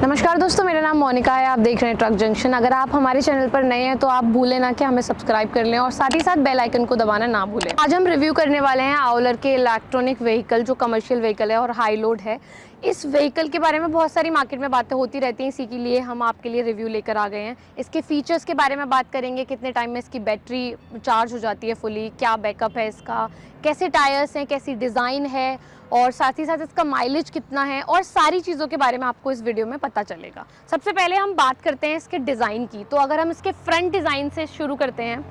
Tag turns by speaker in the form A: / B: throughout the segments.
A: नमस्कार दोस्तों, मेरा नाम मोनिका है। आप देख रहे हैं ट्रक जंक्शन। अगर आप हमारे चैनल पर नए हैं तो आप भूलें ना कि हमें सब्सक्राइब कर लें और साथ ही साथ बेल आइकन को दबाना ना भूलें। आज हम रिव्यू करने वाले हैं आउलर के इलेक्ट्रॉनिक व्हीकल, जो कमर्शियल व्हीकल है और हाई लोड है। इस व्हीकल के बारे में बहुत सारी मार्केट में बातें होती रहती हैं, इसी के लिए हम आपके लिए रिव्यू लेकर आ गए हैं। इसके फीचर्स के बारे में बात करेंगे, कितने टाइम में इसकी बैटरी चार्ज हो जाती है फुली, क्या बैकअप है इसका, कैसे टायर्स हैं, कैसी डिज़ाइन है और साथ ही साथ इसका माइलेज कितना है, और सारी चीज़ों के बारे में आपको इस वीडियो में पता चलेगा। सबसे पहले हम बात करते हैं इसके डिज़ाइन की। तो अगर हम इसके फ्रंट डिज़ाइन से शुरू करते हैं,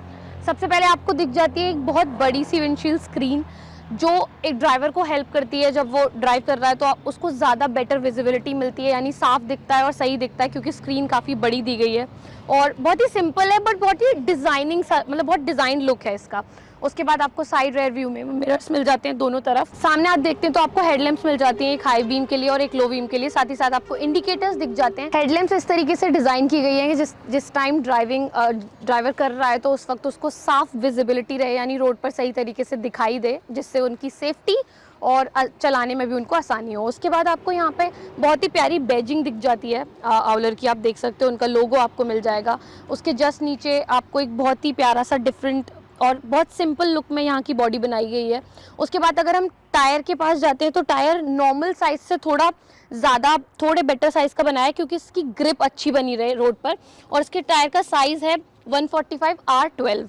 A: सबसे पहले आपको दिख जाती है एक बहुत बड़ी सी विंडशील्ड स्क्रीन, जो एक ड्राइवर को हेल्प करती है। जब वो ड्राइव कर रहा है तो उसको ज़्यादा बेटर विजिबिलिटी मिलती है, यानी साफ दिखता है और सही दिखता है, क्योंकि स्क्रीन काफ़ी बड़ी दी गई है और बहुत ही सिंपल है, बट बहुत ही डिज़ाइनिंग, मतलब बहुत डिज़ाइन लुक है इसका। उसके बाद आपको साइड रेयर व्यू में मिरर्स मिल जाते हैं दोनों तरफ। सामने आप देखते हैं तो आपको हेडलैम्प्स मिल जाती हैं, एक हाई बीम के लिए और एक लो बीम के लिए। साथ ही साथ आपको इंडिकेटर्स दिख जाते हैं। हेडलैम्प्स इस तरीके से डिज़ाइन की गई है कि जिस टाइम ड्राइवर कर रहा है तो उस वक्त उसको साफ विजिबिलिटी रहे, यानी रोड पर सही तरीके से दिखाई दे, जिससे उनकी सेफ्टी और चलाने में भी उनको आसानी हो। उसके बाद आपको यहाँ पे बहुत ही प्यारी बैजिंग दिख जाती है आउलर की। आप देख सकते हो उनका लोगो आपको मिल जाएगा। उसके जस्ट नीचे आपको एक बहुत ही प्यारा सा डिफरेंट और बहुत सिंपल लुक में यहाँ की बॉडी बनाई गई है। उसके बाद अगर हम टायर के पास जाते हैं तो टायर नॉर्मल साइज से थोड़े बेटर साइज़ का बनाया है, क्योंकि इसकी ग्रिप अच्छी बनी रहे रोड पर। और इसके टायर का साइज़ है 145R12।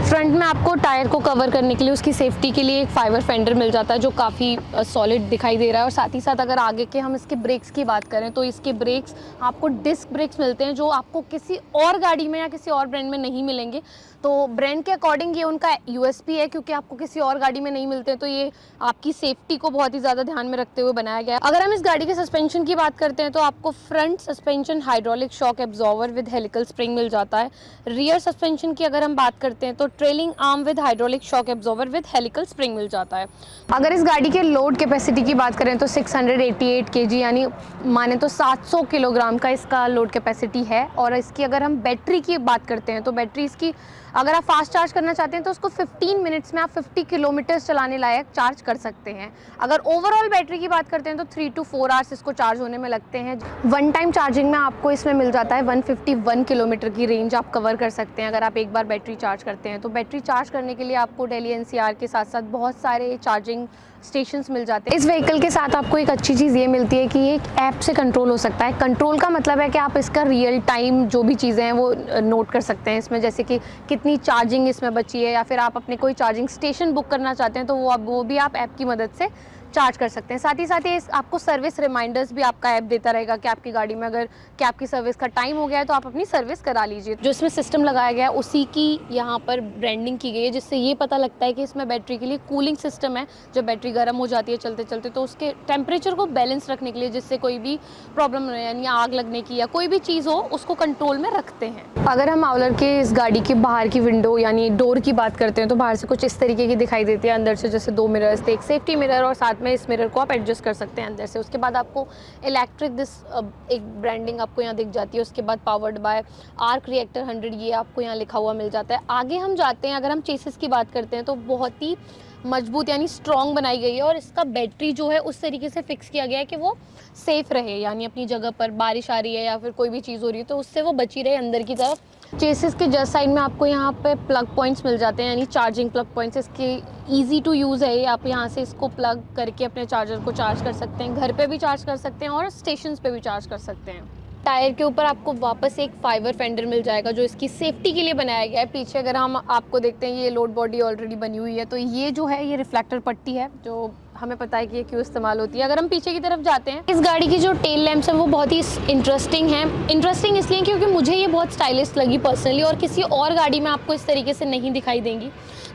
A: फ्रंट में आपको टायर को कवर करने के लिए, उसकी सेफ्टी के लिए एक फाइबर फेंडर मिल जाता है, जो काफ़ी सॉलिड दिखाई दे रहा है। और साथ ही साथ अगर आगे के हम इसके ब्रेक्स की बात करें तो इसके ब्रेक्स आपको डिस्क ब्रेक्स मिलते हैं, जो आपको किसी और गाड़ी में या किसी और ब्रांड में नहीं मिलेंगे। तो ब्रांड के अकॉर्डिंग ये उनका यूएसपी है, क्योंकि आपको किसी और गाड़ी में नहीं मिलते। तो ये आपकी सेफ्टी को बहुत ही ज़्यादा ध्यान में रखते हुए बनाया गया है। अगर हम इस गाड़ी के सस्पेंशन की बात करते हैं तो आपको front suspension hydraulic shock absorber with helical spring मिल जाता है। रियर सस्पेंशन की अगर हम बात करते हैं तो trailing arm with hydraulic shock absorber with helical spring मिल जाता है। अगर इस गाड़ी के लोड कैपेसिटी की बात करें तो 688 kg, यानी माने तो 700 किलोग्राम का इसका लोड कैपेसिटी है। और इसकी अगर हम बैटरी की बात करते हैं तो बैटरी इसकी, अगर आप फास्ट चार्ज करना चाहते हैं तो उसको 15 मिनट्स में आप 50 किलोमीटर चलाने लायक चार्ज कर सकते हैं। अगर ओवरऑल बैटरी की बात करते हैं तो 3 to 4 आवर्स इसको चार्ज होने में लगते हैं। वन टाइम चार्जिंग में आपको इसमें मिल जाता है 151 किलोमीटर की रेंज आप कवर कर सकते हैं अगर आप एक बार बैटरी चार्ज करते हैं। तो बैटरी चार्ज करने के लिए आपको दिल्ली एनसीआर के साथ साथ बहुत सारे चार्जिंग स्टेशंस मिल जाते हैं। इस व्हीकल के साथ आपको एक अच्छी चीज़ ये मिलती है कि ये एक ऐप से कंट्रोल हो सकता है। कंट्रोल का मतलब है कि आप इसका रियल टाइम जो भी चीज़ें हैं वो नोट कर सकते हैं इसमें, जैसे कि कितनी चार्जिंग इसमें बची है, या फिर आप अपने कोई चार्जिंग स्टेशन बुक करना चाहते हैं तो वो भी आप ऐप की मदद से चार्ज कर सकते हैं। साथ ही साथ ये आपको सर्विस रिमाइंडर्स भी आपका ऐप देता रहेगा कि आपकी गाड़ी में अगर कैब की सर्विस का टाइम हो गया है तो आप अपनी सर्विस करा लीजिए। जो इसमें सिस्टम लगाया गया है उसी की यहाँ पर ब्रांडिंग की गई है, जिससे ये पता लगता है कि इसमें बैटरी के लिए कूलिंग सिस्टम है। जब बैटरी गर्म हो जाती है चलते चलते तो उसके टेम्परेचर को बैलेंस रखने के लिए, जिससे कोई भी प्रॉब्लम नहीं, यानी आग लगने की या कोई भी चीज़ हो उसको कंट्रोल में रखते हैं। अगर हम आउलर के इस गाड़ी की बाहर की विंडो यानी डोर की बात करते हैं तो बाहर से कुछ इस तरीके की दिखाई देती है। अंदर से जैसे 2 मिरर्स थे, एक सेफ्टी मिरर और साथ में इस मिरर को आप एडजस्ट कर सकते हैं अंदर से। उसके बाद आपको इलेक्ट्रिक एक ब्रांडिंग आपको यहाँ दिख जाती है। उसके बाद पावर्ड बाय आर्क रिएक्टर 100, ये आपको यहाँ लिखा हुआ मिल जाता है। आगे हम जाते हैं, अगर हम चेसिस की बात करते हैं तो बहुत ही मजबूत यानी स्ट्रॉन्ग बनाई गई है, और इसका बैटरी जो है उस तरीके से फिक्स किया गया है कि वो सेफ रहे, यानी अपनी जगह पर बारिश आ रही है या फिर कोई भी चीज़ हो रही है तो उससे वो बची रहे अंदर की तरफ। चेसिस के जस्ट साइड में आपको यहाँ पे प्लग पॉइंट्स मिल जाते हैं, यानी चार्जिंग प्लग पॉइंट्स। इसके ईजी टू यूज़ है, आप यहाँ से इसको प्लग करके अपने चार्जर को चार्ज कर सकते हैं, घर पे भी चार्ज कर सकते हैं और स्टेशंस पे भी चार्ज कर सकते हैं। टायर के ऊपर आपको वापस एक फाइबर फेंडर मिल जाएगा जो इसकी सेफ्टी के लिए बनाया गया है। पीछे अगर हम आपको देखते हैं, ये लोड बॉडी ऑलरेडी बनी हुई है, तो ये जो है ये रिफ्लेक्टर पट्टी है, जो हमें पता है कि ये क्यों इस्तेमाल होती है। अगर हम पीछे की तरफ जाते हैं, इस गाड़ी की जो टेल लैंप्स हैं वो बहुत ही इंटरेस्टिंग है। इंटरेस्टिंग इसलिए क्योंकि मुझे ये बहुत स्टाइलिश लगी पर्सनली, और किसी और गाड़ी में आपको इस तरीके से नहीं दिखाई देंगी।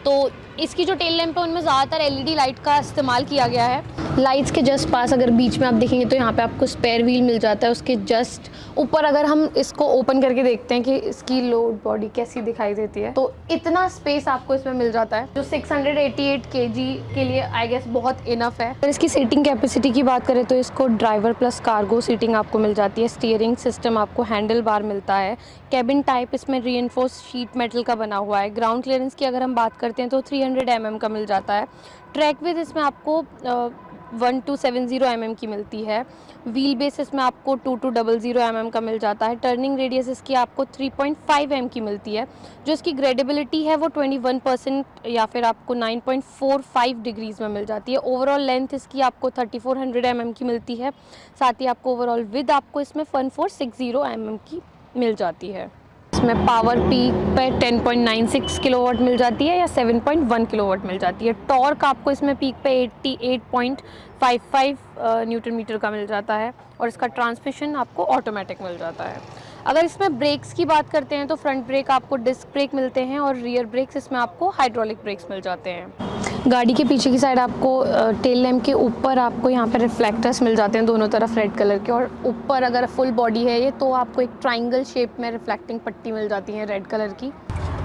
A: तो इसकी जो टेल लैंप है उनमें ज़्यादातर एलईडी लाइट का इस्तेमाल किया गया है। लाइट्स के जस्ट पास अगर बीच में आप देखेंगे तो यहाँ पे आपको स्पेयर व्हील मिल जाता है। उसके जस्ट ऊपर अगर हम इसको ओपन करके देखते हैं कि इसकी लोड बॉडी कैसी दिखाई देती है, तो इतना स्पेस आपको इसमें मिल जाता है, जो 688 kg के लिए आई गेस बहुत इनफ है। अगर इसकी सीटिंग कैपेसिटी की बात करें तो इसको ड्राइवर प्लस कार्गो सीटिंग आपको मिल जाती है। स्टीयरिंग सिस्टम आपको हैंडल बार मिलता है। कैबिन टाइप इसमें रीइंफोर्स्ड शीट मेटल का बना हुआ है। ग्राउंड क्लियरेंस की अगर हम बात करते हैं तो 300 mm का मिल जाता है। ट्रैक विद इसमें आपको 1270 mm की मिलती है। व्हील बेस इसमें आपको 2200 mm का मिल जाता है। टर्निंग रेडियस इसकी आपको 3.5 mm की मिलती है। जो इसकी ग्रेडेबिलिटी है वो 21% या फिर आपको 9.45 डिग्रीज़ में मिल जाती है। ओवरऑल लेंथ इसकी आपको 3400 mm की मिलती है। साथ ही आपको ओवरऑल विद आपको इसमें 1460 mm की मिल जाती है। इसमें पावर पीक पे 10.96 किलोवाट मिल जाती है या 7.1 किलोवाट मिल जाती है। टॉर्क आपको इसमें पीक पे 88.55 न्यूटन मीटर का मिल जाता है और इसका ट्रांसमिशन आपको ऑटोमेटिक मिल जाता है। अगर इसमें ब्रेक्स की बात करते हैं तो फ्रंट ब्रेक आपको डिस्क ब्रेक मिलते हैं और रियर ब्रेक्स इसमें आपको हाइड्रोलिक ब्रेक्स मिल जाते हैं। गाड़ी के पीछे की साइड आपको टेल लैम्प के ऊपर आपको यहाँ पर रिफ्लेक्टर्स मिल जाते हैं दोनों तरफ रेड कलर के, और ऊपर अगर फुल बॉडी है ये तो आपको एक ट्रायंगल शेप में रिफ्लेक्टिंग पट्टी मिल जाती है रेड कलर की।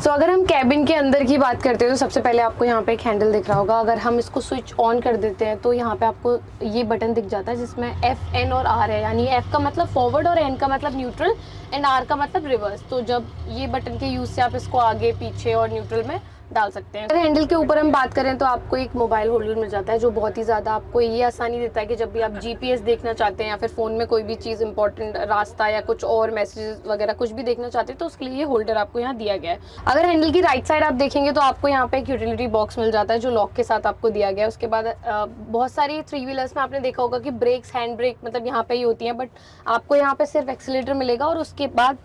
A: अगर हम कैबिन के अंदर की बात करते हैं तो सबसे पहले आपको यहाँ पे एक हैंडल दिख रहा होगा। अगर हम इसको स्विच ऑन कर देते हैं तो यहाँ पे आपको ये बटन दिख जाता है जिसमें F, N और R है, यानी F का मतलब फॉरवर्ड और N का मतलब न्यूट्रल एंड R का मतलब रिवर्स। तो जब ये बटन के यूज़ से आप इसको आगे पीछे और न्यूट्रल में डाल सकते हैं। अगर हैंडल के ऊपर हम बात करें तो आपको एक मोबाइल होल्डर मिल जाता है जो बहुत ही ज़्यादा आपको ये आसानी देता है कि जब भी आप GPS देखना चाहते हैं या फिर फ़ोन में कोई भी चीज़ इंपॉर्टेंट रास्ता या कुछ और मैसेजेस वगैरह कुछ भी देखना चाहते हैं तो उसके लिए ये होल्डर आपको यहाँ दिया गया है। अगर हैंडल की राइट साइड आप देखेंगे तो आपको यहाँ पे एक यूटिलिटी बॉक्स मिल जाता है जो लॉक के साथ आपको दिया गया है। उसके बाद बहुत सारी 3 व्हीलर्स में आपने देखा होगा कि ब्रेक्स हैंड ब्रेक मतलब यहाँ पे ही होती हैं, बट आपको यहाँ पे सिर्फ एक्सीलेटर मिलेगा और उसके बाद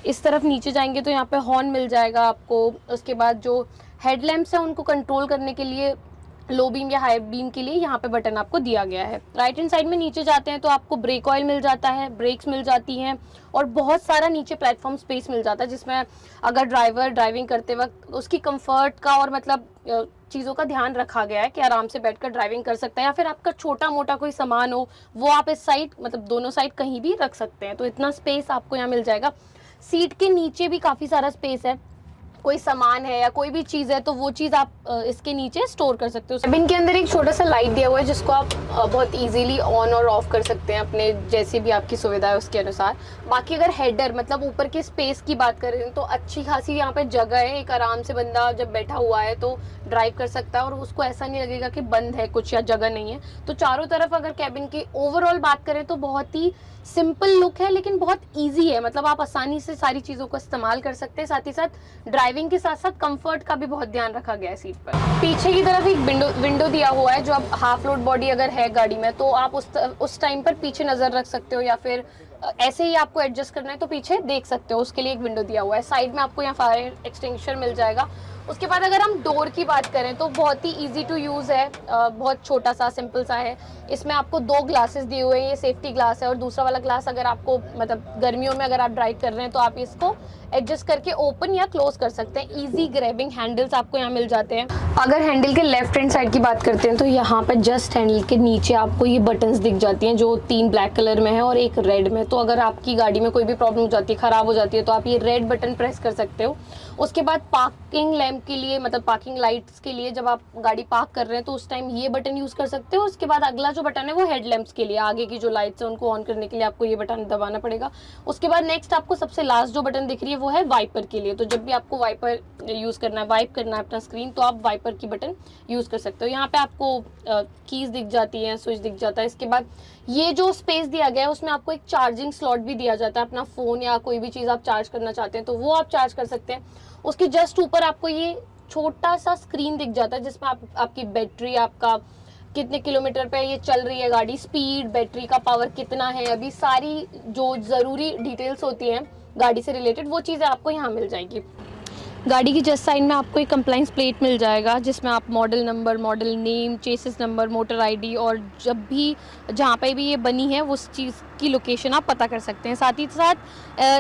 A: इस तरफ नीचे जाएंगे तो यहाँ पे हॉर्न मिल जाएगा आपको। उसके बाद जो हेडलैम्प्स है उनको कंट्रोल करने के लिए लो बीम या हाई बीम के लिए यहाँ पे बटन आपको दिया गया है। राइट हैंड साइड में नीचे जाते हैं तो आपको ब्रेक ऑयल मिल जाता है, ब्रेक्स मिल जाती हैं और बहुत सारा नीचे प्लेटफॉर्म स्पेस मिल जाता है जिसमें अगर ड्राइवर ड्राइविंग करते वक्त उसकी कंफर्ट का और मतलब चीज़ों का ध्यान रखा गया है कि आराम से बैठकर ड्राइविंग कर सकता है, या फिर आपका छोटा मोटा कोई सामान हो वो आप इस साइड मतलब दोनों साइड कहीं भी रख सकते हैं। तो इतना स्पेस आपको यहाँ मिल जाएगा। सीट के नीचे भी काफ़ी सारा स्पेस है, कोई सामान है या कोई भी चीज़ है तो वो चीज़ आप इसके नीचे स्टोर कर सकते हो। कैबिन के अंदर एक छोटा सा लाइट दिया हुआ है जिसको आप बहुत इजीली ऑन और ऑफ कर सकते हैं अपने जैसे भी आपकी सुविधा है उसके अनुसार। बाकी अगर हेडर मतलब ऊपर के स्पेस की बात करें तो अच्छी खासी यहाँ पे जगह है, एक आराम से बंदा जब बैठा हुआ है तो ड्राइव कर सकता है और उसको ऐसा नहीं लगेगा कि बंद है कुछ या जगह नहीं है। तो चारों तरफ अगर कैबिन की ओवरऑल बात करें तो बहुत ही सिंपल लुक है लेकिन बहुत ईजी है, मतलब आप आसानी से सारी चीज़ों को इस्तेमाल कर सकते हैं। साथ ही साथ ड्राइविंग के साथ साथ कंफर्ट का भी बहुत ध्यान रखा गया है सीट पर। पीछे की तरफ एक विंडो दिया हुआ है जो अब हाफ लोड बॉडी अगर है गाड़ी में तो आप उस टाइम पर पीछे नज़र रख सकते हो या फिर ऐसे ही आपको एडजस्ट करना है तो पीछे देख सकते हो, उसके लिए एक विंडो दिया हुआ है। साइड में आपको यहाँ फायर एक्सटिंग्विशर मिल जाएगा। उसके बाद अगर हम डोर की बात करें तो बहुत ही इजी टू यूज़ है, बहुत छोटा सा सिंपल सा है। इसमें आपको 2 ग्लासेस दिए हुए हैं, ये सेफ्टी ग्लास है और दूसरा वाला ग्लास अगर आपको मतलब गर्मियों में अगर आप ड्राइव कर रहे हैं तो आप इसको एडजस्ट करके ओपन या क्लोज कर सकते हैं। इजी ग्रैबिंग हैंडल्स आपको यहाँ मिल जाते हैं। अगर हैंडल के लेफ्ट हैंड साइड की बात करते हैं तो यहाँ पर जस्ट हैंडल के नीचे आपको ये बटन्स दिख जाती हैं जो 3 ब्लैक कलर में है और एक रेड में। तो अगर आपकी गाड़ी में कोई भी प्रॉब्लम हो जाती है, ख़राब हो जाती है, तो आप ये रेड बटन प्रेस कर सकते हो। उसके बाद पार्किंग लैम्प के लिए मतलब पार्किंग लाइट्स के लिए जब आप गाड़ी पार्क कर रहे हैं तो उस टाइम ये बटन यूज़ कर सकते हो। उसके बाद अगला जो बटन है वो हेड लैम्प्स के लिए, आगे की जो लाइट्स है उनको ऑन करने के लिए आपको ये बटन दबाना पड़ेगा। उसके बाद नेक्स्ट आपको सबसे लास्ट जो बटन दिख रही है वो है वाइपर के लिए। तो जब भी आपको वाइपर यूज़ करना है, वाइप करना है अपना स्क्रीन, तो आप वाइपर की बटन यूज़ कर सकते हो। यहाँ पे आपको कीज़ दिख जाती हैं, स्विच दिख जाता है। इसके बाद ये जो स्पेस दिया गया है उसमें आपको एक चार्जिंग स्लॉट भी दिया जाता है, अपना फ़ोन या कोई भी चीज़ आप चार्ज करना चाहते हैं तो वो आप चार्ज कर सकते हैं। उसके जस्ट ऊपर आपको ये छोटा सा स्क्रीन दिख जाता है जिसमें आपकी बैटरी, आपका कितने किलोमीटर पे ये चल रही है गाड़ी, स्पीड, बैटरी का पावर कितना है, अभी सारी जो ज़रूरी डिटेल्स होती हैं गाड़ी से रिलेटेड वो चीज़ें आपको यहाँ मिल जाएगी। गाड़ी की जस्ट साइड में आपको एक कंप्लाइंस प्लेट मिल जाएगा जिसमें आप model number, model name, chassis number, motor ID और जब भी जहाँ पे भी ये बनी है उस चीज़ की लोकेशन आप पता कर सकते हैं। साथ ही साथ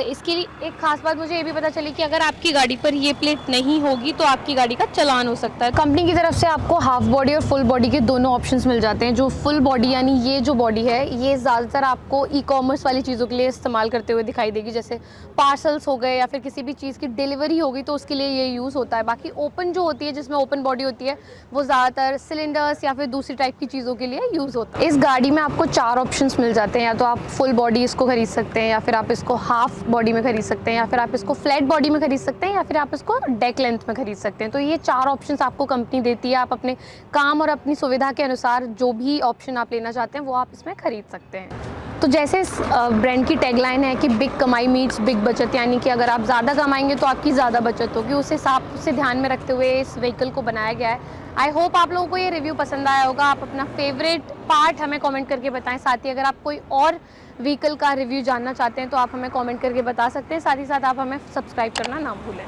A: इसके लिए एक खास बात मुझे ये भी पता चली कि अगर आपकी गाड़ी पर ये प्लेट नहीं होगी तो आपकी गाड़ी का चालान हो सकता है। कंपनी की तरफ से आपको हाफ बॉडी और फुल बॉडी के दोनों ऑप्शंस मिल जाते हैं। जो फुल बॉडी यानी ये जो बॉडी है ये ज़्यादातर आपको ई-कॉमर्स वाली चीज़ों के लिए इस्तेमाल करते हुए दिखाई देगी, जैसे पार्सल्स हो गए या फिर किसी भी चीज़ की डिलीवरी होगी तो उसके लिए ये यूज़ होता है। बाकी ओपन जो होती है जिसमें ओपन बॉडी होती है वो ज़्यादातर सिलेंडर्स या फिर दूसरी टाइप की चीज़ों के लिए यूज़ होता है। इस गाड़ी में आपको 4 ऑप्शंस मिल जाते हैं, या तो आप फुल बॉडी इसको खरीद सकते हैं, या फिर आप इसको हाफ बॉडी में खरीद सकते हैं, या फिर आप इसको फ्लैट बॉडी में खरीद सकते हैं, या फिर आप इसको डेक लेंथ में खरीद सकते हैं। तो ये 4 ऑप्शंस आपको कंपनी देती है। आप अपने काम और अपनी सुविधा के अनुसार जो भी ऑप्शन आप लेना चाहते हैं वो आप इसमें खरीद सकते हैं। तो जैसे इस ब्रांड की टैगलाइन है कि बिग कमाई मीट्स बिग बचत, यानी कि अगर आप ज़्यादा कमाएंगे तो आपकी ज़्यादा बचत होगी, उस हिसाब से ध्यान में रखते हुए इस व्हीकल को बनाया गया है। आई होप आप लोगों को ये रिव्यू पसंद आया होगा। आप अपना फेवरेट पार्ट हमें कमेंट करके बताएं। साथ ही अगर आप कोई और व्हीकल का रिव्यू जानना चाहते हैं तो आप हमें कमेंट करके बता सकते हैं। साथ ही साथ आप हमें सब्सक्राइब करना ना भूलें।